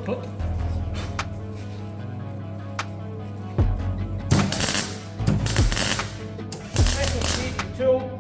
put. PT2.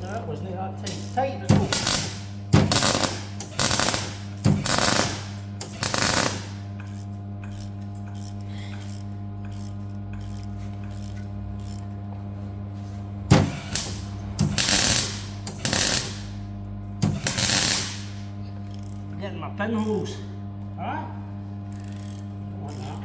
That wasn't that tight. Tight. Getting my pinholes. Huh? Don't want that.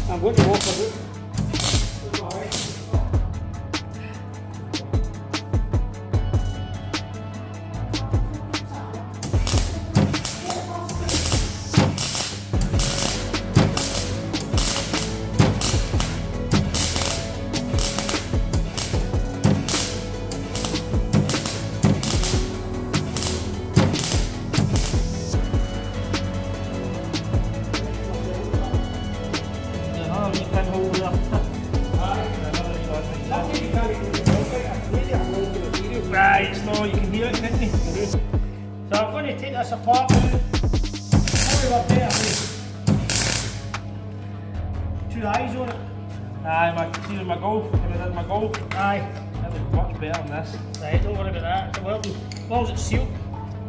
I'm going to walk a bit. Right, no, you can hear it, can't you? So I'm going to take this apart. Probably a better way. 2 eyes on it. Aye, see with my golf, when I did my golf. Aye. That was much better than this. Right, don't worry about that. As long as it's sealed.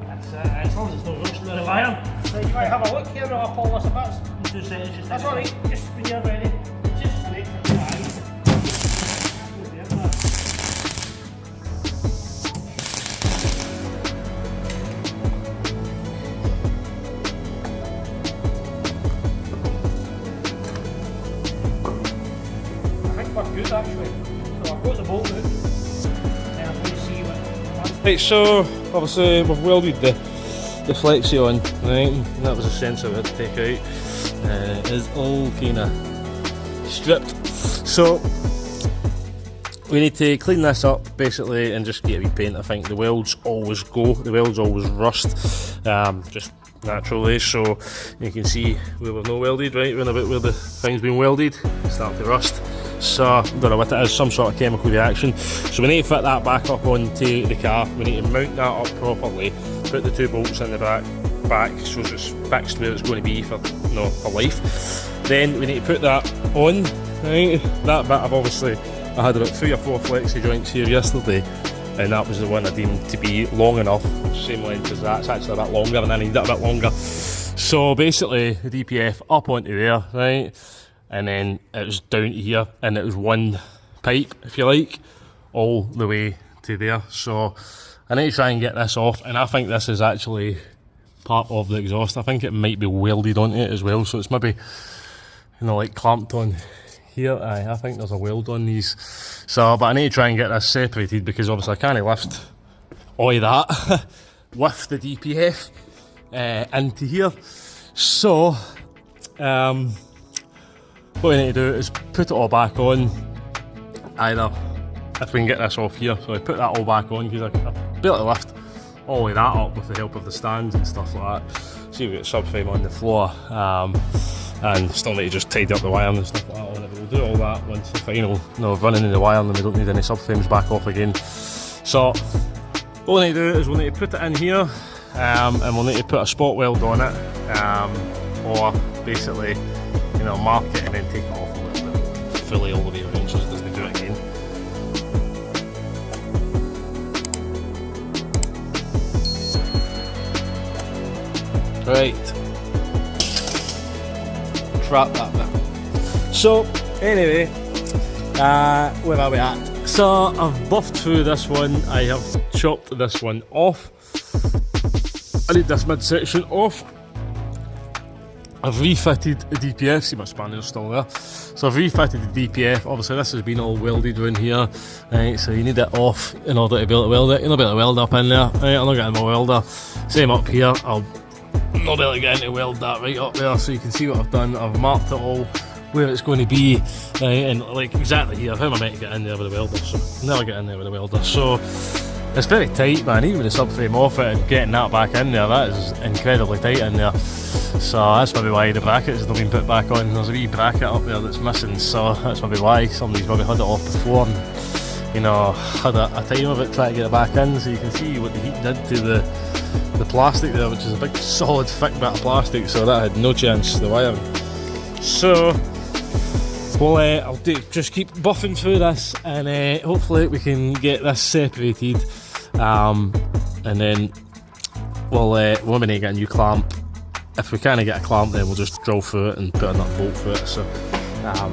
That's it, as long as it's not rusting on the wire. So you might have a look here, I'll pull this apart. In 2 seconds. That's alright, just when you're ready. Just wait for 2 eyes. Good actually. So I've got the bolt out and I'm going to see what. Right, so obviously we've welded the flexi on, right? And that was a sensor we had to take out. It's all kind of stripped. So we need to clean this up basically and just get a wee paint. I think the welds always go, the welds always rust, just naturally. So you can see where we've not welded, right? Round about where the thing's been welded, it's starting to rust. So, I don't know what it is, some sort of chemical reaction. So we need to fit that back up onto the car. We need to mount that up properly, put the 2 bolts in the back so it's fixed where it's going to be for life. Then we need to put that on, right? That bit I had about 3 or 4 flexi joints here yesterday, and that was the one I deemed to be long enough, same length as that. It's actually a bit longer and I need it a bit longer. So basically the DPF up onto there, right? And then it was down to here, and it was one pipe, if you like, all the way to there. So I need to try and get this off, and I think this is actually part of the exhaust. I think it might be welded onto it as well, so it's maybe, like clamped on here. I think there's a weld on these. So, but I need to try and get this separated, because obviously I can't lift all of that with the DPF into here. So what we need to do is put it all back on, either if we can get this off here. So I put that all back on because I be able to lift all the way that up with the help of the stands and stuff like that. See, we've got subframe on the floor, and still need to just tidy up the wiring and stuff like that on it. But we'll do all that once the final, running in the wiring, and we don't need any subframes back off again. So all we need to do is we'll need to put it in here, and we'll need to put a spot weld on it, or basically, mark it and then take it off a little bit fully all the way around so it doesn't do it again. Right, trap that bit. So anyway, where are we at? So I've buffed through this one, I have chopped this one off. I need this midsection off. I've refitted the DPF, see my spanner's still there. So I've refitted the DPF, obviously this has been all welded around here, right, so you need it off in order to be able to weld it. You're not able to weld up in there, right, I'm not getting my welder. Same up here, I'll not be able to get into weld that right up there, so you can see what I've done. I've marked it all where it's going to be, and like exactly here. How am I meant to get in there with a welder? So I'll never get in there with a welder. So it's very tight, man. Even with the subframe off it and getting that back in there, that is incredibly tight in there. So that's maybe why the brackets have not been put back on. There's a wee bracket up there that's missing, so that's maybe why somebody's maybe had it off before and had a time of it trying to get it back in. So you can see what the heat did to the plastic there, which is a big solid thick bit of plastic, so that had no chance, the wiring. So well, I'll just keep buffing through this, and hopefully we can get this separated, and then we'll need to get a new clamp. If we can't get a clamp, then we'll just drill through it and put a nut bolt through it. So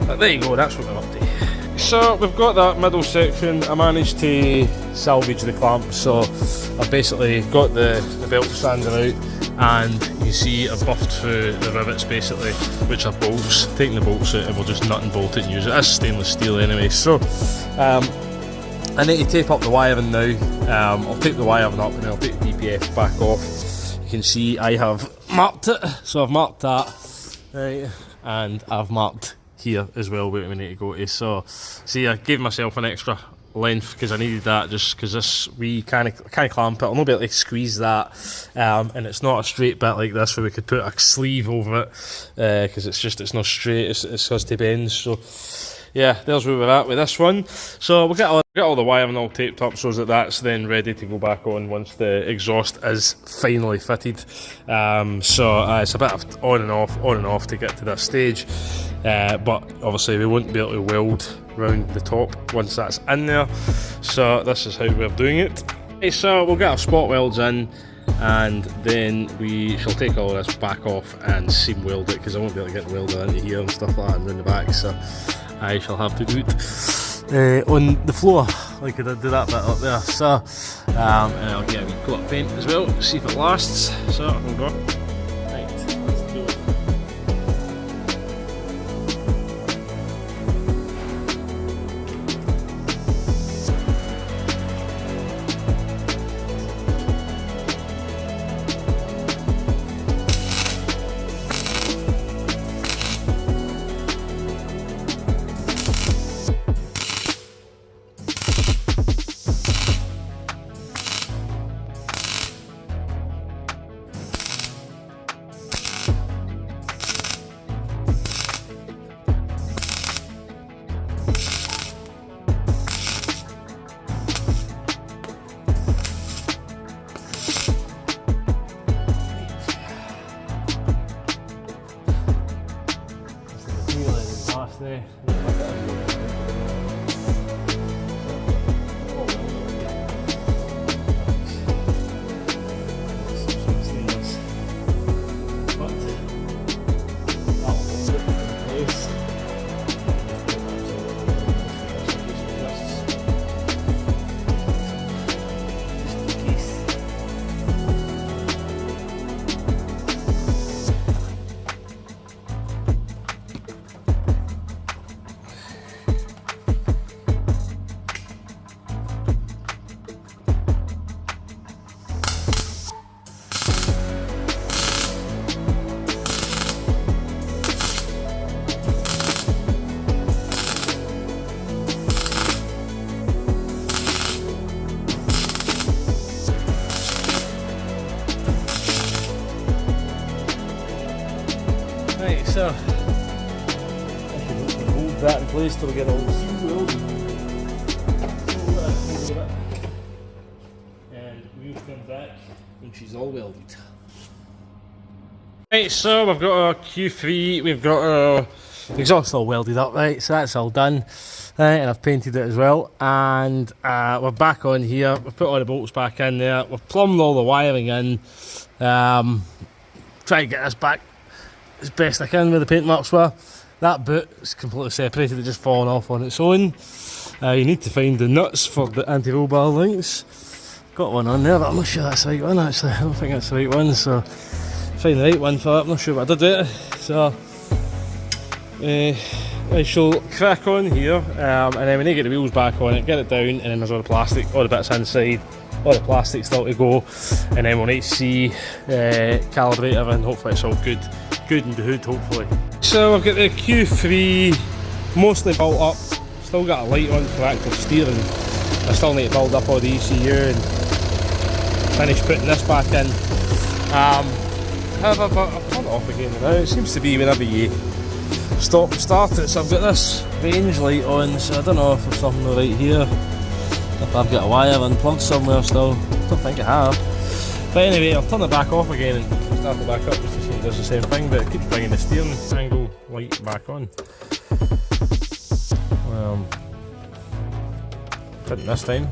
but there you go, that's what we're up to. So we've got that middle section. I managed to salvage the clamp, so I've basically got the belt sander out, and you see I've buffed through the rivets basically, which are bolts, taking the bolts out, and we'll just nut and bolt it and use it. It's stainless steel anyway. So I need to tape up the wiring now. I'll tape the wiring up and then I'll take the DPF back off. You can see I have marked it, so I've marked that, right, and I've marked here as well where we need to go to. So see, I gave myself an extra length because I needed that, just because this we can't clamp it. I'll not be able to squeeze that, and it's not a straight bit like this where we could put a sleeve over it, because it's not straight, it's has to bend. So yeah, there's where we're at with this one. So we'll get all the wiring all taped up so that that's then ready to go back on once the exhaust is finally fitted. So it's a bit of on and off to get to this stage, but obviously we won't be able to weld round the top once that's in there. So this is how we're doing it. Okay, so we'll get our spot welds in, and then we shall take all this back off and seam weld it, because I won't be able to get the welder into here and stuff like that and round the back, so I shall have to do it on the floor like I did do that bit up there. So and I'll get a wee coat of paint as well, see if it lasts. So hold on. Right, let's do it. There. that in place till we get all the steel welded. And we'll come back when she's all welded. Right, so we've got our Q3, we've got our exhaust all welded up, right, so that's all done. And I've painted it as well, and we're back on here. We've put all the bolts back in there, we've plumbed all the wiring in, try to get this back as best I can where the paint marks were. That boot is completely separated, it's just fallen off on its own. You need to find the nuts for the anti-roll bar links. Got one on there, but I'm not sure that's the right one actually. I don't think that's the right one, so find the right one for it. I'm not sure what I did with it. So I shall crack on here, and then when I get the wheels back on it, get it down, and then there's all the plastic, all the bits inside, all the plastic still to go, and then we'll need to see calibrate everything. Hopefully it's all good in the hood, hopefully. So I've got the Q3 mostly built up, still got a light on for active steering. I still need to build up all the ECU and finish putting this back in. However, but I'll turn it off again now. It seems to be whenever you stop and start it. So I've got this range light on, so I don't know if there's something right here. If I've got a wire unplugged somewhere still. Don't think I have. But anyway, I'll turn it back off again and start it back up just to see if it does the same thing, but it keeps bringing the steering angle light back on. Didn't this time.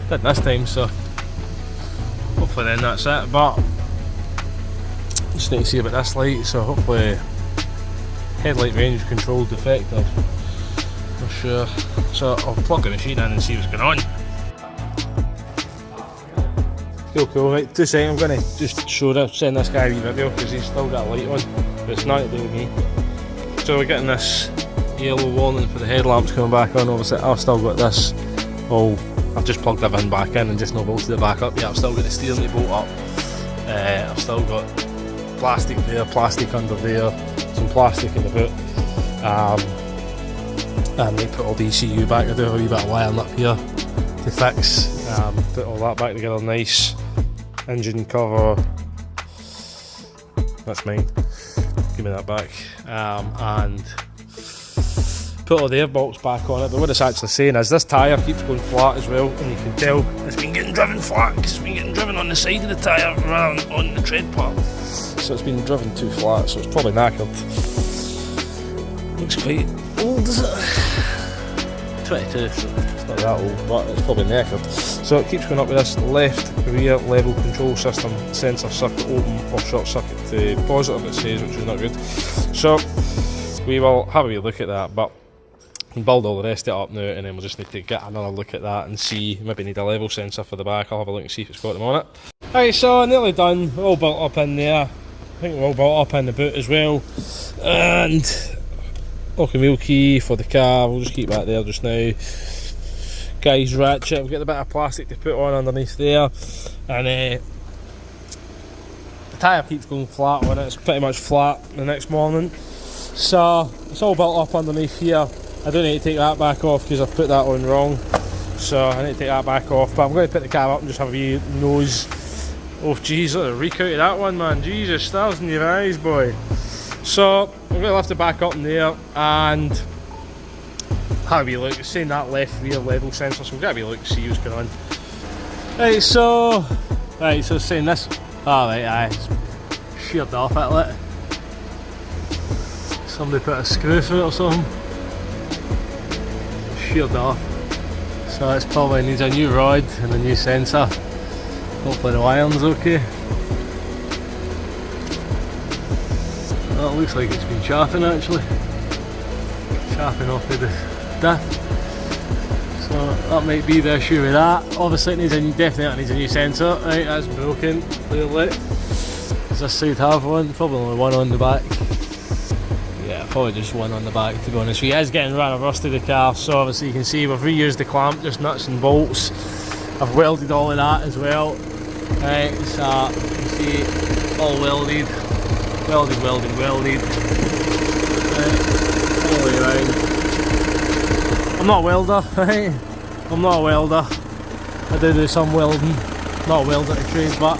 Didn't this time, so hopefully then that's it, but just need to see about this light, so hopefully headlight range control defective, not sure. So I'll plug the machine in and see what's going on. Cool, right, 2 seconds, I'm going to just send this guy a wee video because he's still got a light on, but it's not to do with me. So we're getting this yellow warning for the headlamps coming back on. Obviously I've still got this all, I've just plugged everything back in and just not bolted it back up yet. I've still got the steering to bolt up, I've still got plastic there, plastic under there, some plastic in the boot, and they put all the ECU back. I do have a wee bit of wiring up here to fix, put all that back together nice. Engine cover, that's mine, give me that back, and put all the air bolts back on it. But what it's actually saying is this tyre keeps going flat as well, and you can tell it's been getting driven flat because it's been getting driven on the side of the tyre rather than on the tread part. So it's been driven too flat, so it's probably knackered. Looks quite old, is it? 22, so it's not that old, but it's probably knackered. So it keeps going up with this left rear level control system sensor circuit open or short circuit to positive, it says, which is not good. So we will have a wee look at that, but we'll build all the rest of it up now, and then we'll just need to get another look at that and see, maybe need a level sensor for the back. I'll have a look and see if it's got them on it. Right, so nearly done, we're all built up in there. I think we're all built up in the boot as well, and lock and wheel key for the car, we'll just keep that there just now. Guy's ratchet, we've got a bit of plastic to put on underneath there, and the tyre keeps going flat on it. It's pretty much flat the next morning, so it's all built up underneath here. I do need to take that back off because I've put that on wrong, so I need to take that back off, but I'm going to put the car up and just have a wee nose. Oh jeez, look at the reek out of that one, man. Jesus, stars in your eyes, boy. So I'm going to lift the back up in there and have a wee look. It's saying that left rear level sensor, so we'll get a wee look and see what's going on. Right, so it's saying this. Alright, it's sheared off it, look. Somebody put a screw through it or something. Sheared off. So it probably needs a new rod and a new sensor. Hopefully the wiring's okay. That looks like it's been chaffing actually. Chaffing off with the diff. So that might be the issue with that. Obviously it definitely needs a new sensor. Right, that's broken, clearly. Does this side have one? Probably only one on the back. Yeah, probably just one on the back to be honest. He is getting rather rusty, the car, so obviously you can see we've reused the clamp, just nuts and bolts. I've welded all of that as well. Right, so you can see all welded. Welded. Right, all the way around. I'm not a welder, right? I'm not a welder. I do some welding. Not a welder to trade, but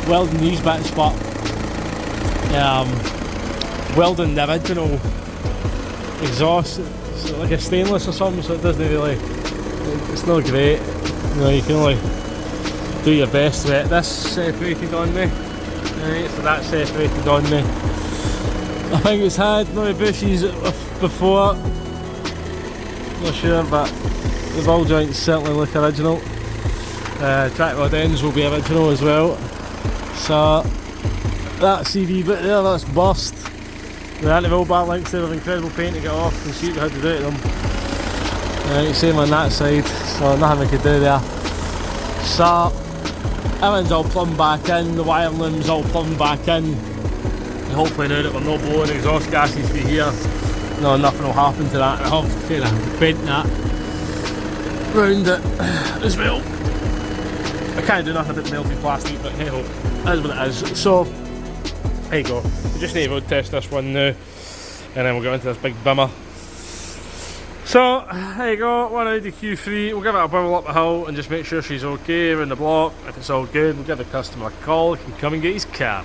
welding these bits, but welding the original exhaust. It's like a stainless or something, so it doesn't really, it's not great. You know, you can only do your best to get this separated on me. Right, so that's separated on me. I think it's had no bushes before, not sure, but the ball joints certainly look original. Track rod ends will be original as well. So that CV bit there, that's burst. The anti-roll bar links there with incredible pain to get off. You can see how to do it to them. Same on that side, so nothing we could do there. So everything's all plumbed back in, the wiring loom's all plumbed back in. And hopefully now that we're not blowing exhaust gases through here, no, nothing will happen to that. I've kind of bent that round it as well. I can't do nothing about melted plastic, but hey ho, that's what it is. So there you go. We just need to road test this one now, and then we'll go into this big bimmer. So there you go, one Audi Q3. We'll give it a bubble up the hill and just make sure she's okay around the block. If it's all good, we'll give the customer a call. He can come and get his car.